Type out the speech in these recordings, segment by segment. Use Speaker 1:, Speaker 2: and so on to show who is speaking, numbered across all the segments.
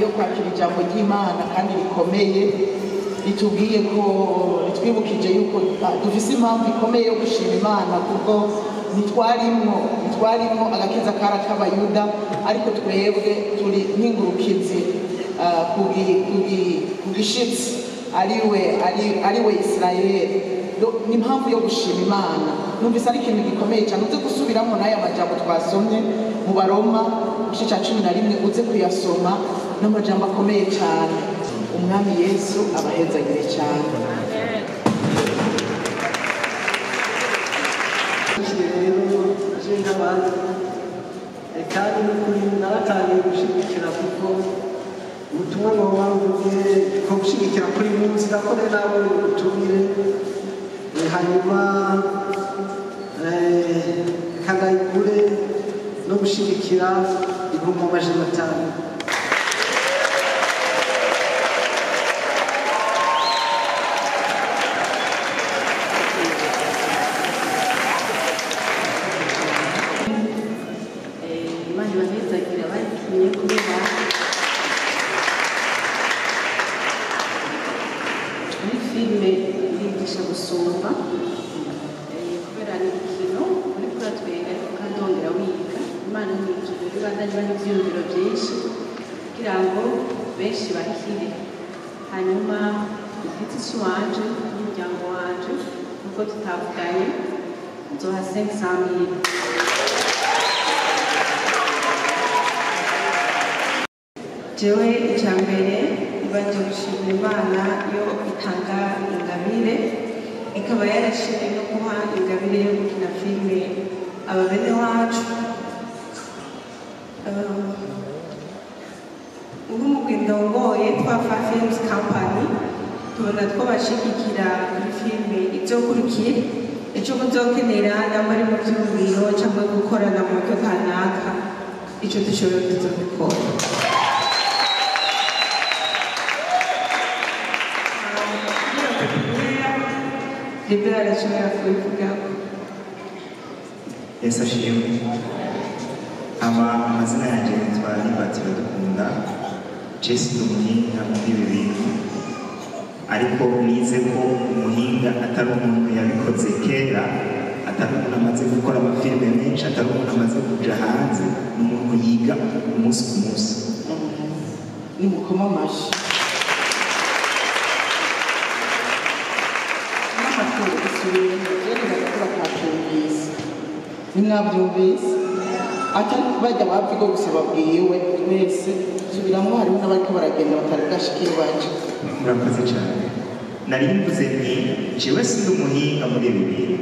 Speaker 1: yo kwakira ijambo ry'Imana kandi rikomeye ritubwiye ko twibukije yuko dufise impamvu ikomeye yo gushima Imana kuko nitwarimo agakiza k'abayuda ariko twebwe turi nk'ingurukizi ku gishitsi ariwe Isirayeli. Ni impamvu yo gushima Imana. Numvise ari ikintu gikomeye cyane uze gusubiramo n'aya majambo twasomye mu Baroma igice cya 11 uze kuyasoma n'amajambo akomeye cyane. Umwami Yesu abahezagire cyane.
Speaker 2: kandi n'ukuri naratangiye gushigikira kuko ubutumwa bwavuye ko gushigikira kuri mu nzira ko rero nawe utumire hanyuma kandayigure no gushigikira ibihumbi 500.
Speaker 3: hanyuma igiti wanje n'umuryango wanje nuko tutavuganye nzoha 500,000. Jewe icyambere ibanje gushimira Imana yo itanga ingabire ikaba yarashimye no kuha ingabire yo gukina filime ababene wacu ndongoye Twafa Films Company tubona ko bashigikira kuri filime izokurikira icyo muzokenera namba ari mu byumviro cyangwa gukorana mu buryo kanaka icyo dushoboye tuzabikora. Libera arashobora kubivugaho.
Speaker 4: Yesu ashimwe. Amazina yanjye nitwa Libert Iradukunda, Jesse Umuhinga muri ibi bintu, ariko nize ko umuhinga atari umuntu yabikoze kera, atari umuntu amaze gukora amafilime menshi, atari umuntu amaze kuja hanze, ni umuntu yiga umunsi ku munsi.
Speaker 1: Ni mukoma amashyi. N'amakuru isubiye rero bagakora katumvise. Nimwabyumvise atari bajya bapfigo gusa babwiwe mwese subiramo, hariho n'abariko baragenda batari bwashikire baje.
Speaker 4: Murakoze cyane. Nari mvuze nti jewe sindi umuhinga muri ibi bintu,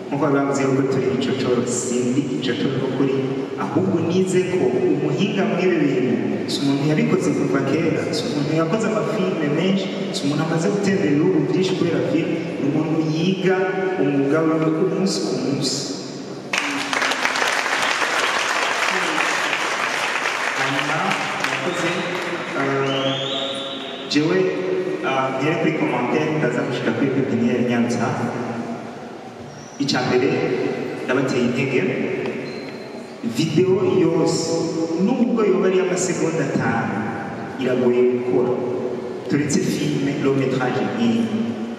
Speaker 4: nkuko bavuze ko turi icocoro, sindi icocoro kuri, ahubwo nize ko umuhinga muri ibi bintu si umuntu yabikoze kuva kera, si umuntu yakoze amafilime menshi, si umuntu amaze gutembera ibihugu byinshi kubera filime, ni umuntu yiga umwuga wiwe umunsi ku munsi. Jewe mpere kuri commentaire ndaza gushika kuri pepiniere Nyanza. Icya mbere ndabateye intege, video yose nubwo yoba ari y'amasegonda 5 iragoye gukora, turetse filime long metrage nk'iyi.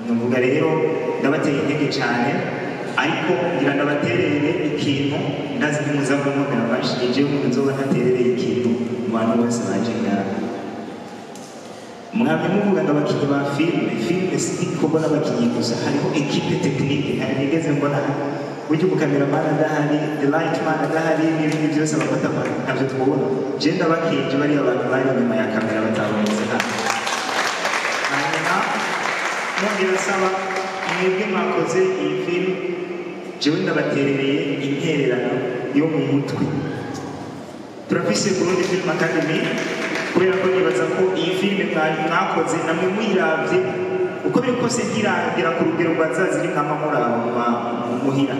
Speaker 4: Nuvuga rero ndabateye intege cyane, ariko ngira ndabaterere ikintu ndazi ko muza kumubera amashyi, jewe umuntu nzoba ntaterereye ikintu mu bantu bose baje ngaha. Mwami muvuga ngo abakinnyi ba filime si ikorwa n'abakinnyi gusa, hariho ekipe tekinike. Hari nigeze mbona burya umukameramani adahari, the light man adahari, n'ibindi byose abafata ntabyo twabona. Je ndabakenje bari abantu bari inyuma ya kamera batabonetse hano. Hanyuma nongera saba mwebwe mwakoze iyi filime, jewe ndabaterereye intererano yo mu mutwe. Turafise Burundi Film Academy, kubera ko nibaza ko iyi filime mwakoze namwe muyiravye uko biri kose ntirangira ku rugero rwa za ziri nka mamuraba muhira.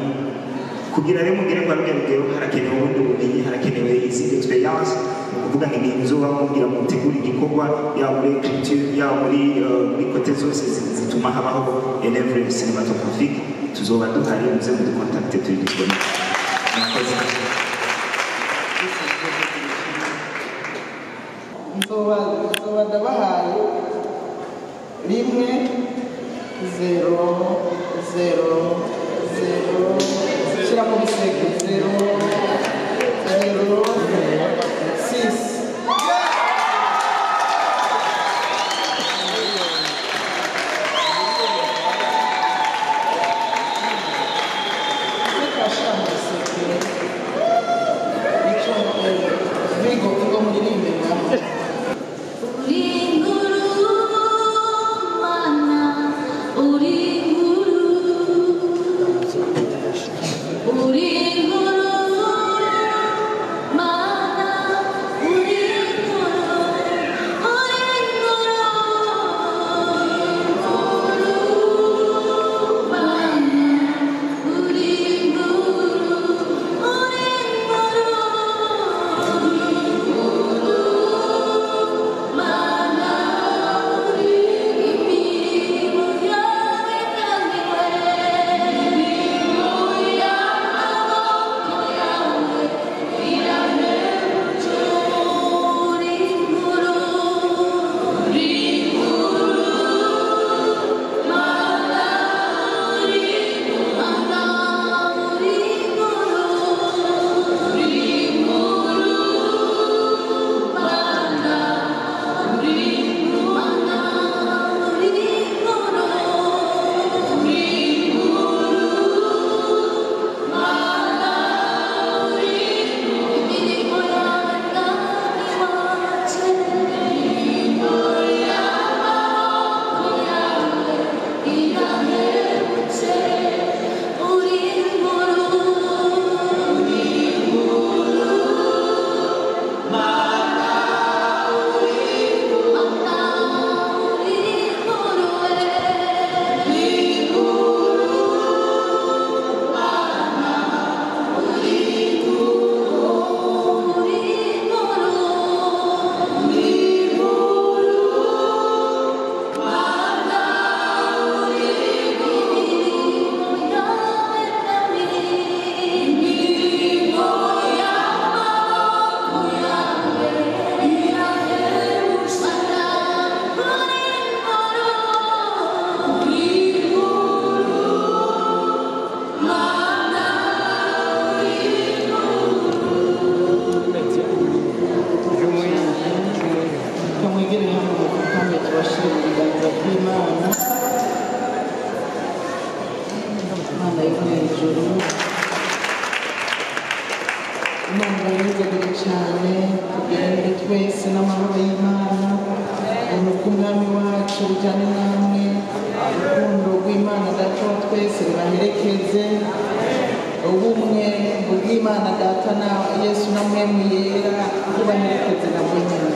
Speaker 4: Kugira rero mugire kwa rugero harakenewe ubundi bumenyi, harakenewe izindi experience, ni ukuvuga ngo ibintu nzoba mubwira mutegura igikorwa, yaba muri écriture, yaba muri kote zose zituma habaho elevre cinématographique, tuzoba duhari, muze mudukontakte turi disponible. Mwakoze.
Speaker 1: Nzoba ndabahaye 1 0 0 0 shyira mu biseke 0 0 6.
Speaker 5: Uri nguru mana, uri nguru
Speaker 1: imana yo mu ijuru imana ibayizagire cyane tugende twese n'amahoro y'imana ubuntu bw'umwami wacu bujyane namwe urukundo rw'imana data wa twese rubaherekeze ubumwe bw'imana data na yesu na mwemu yera rubaherekeze na mwe nyine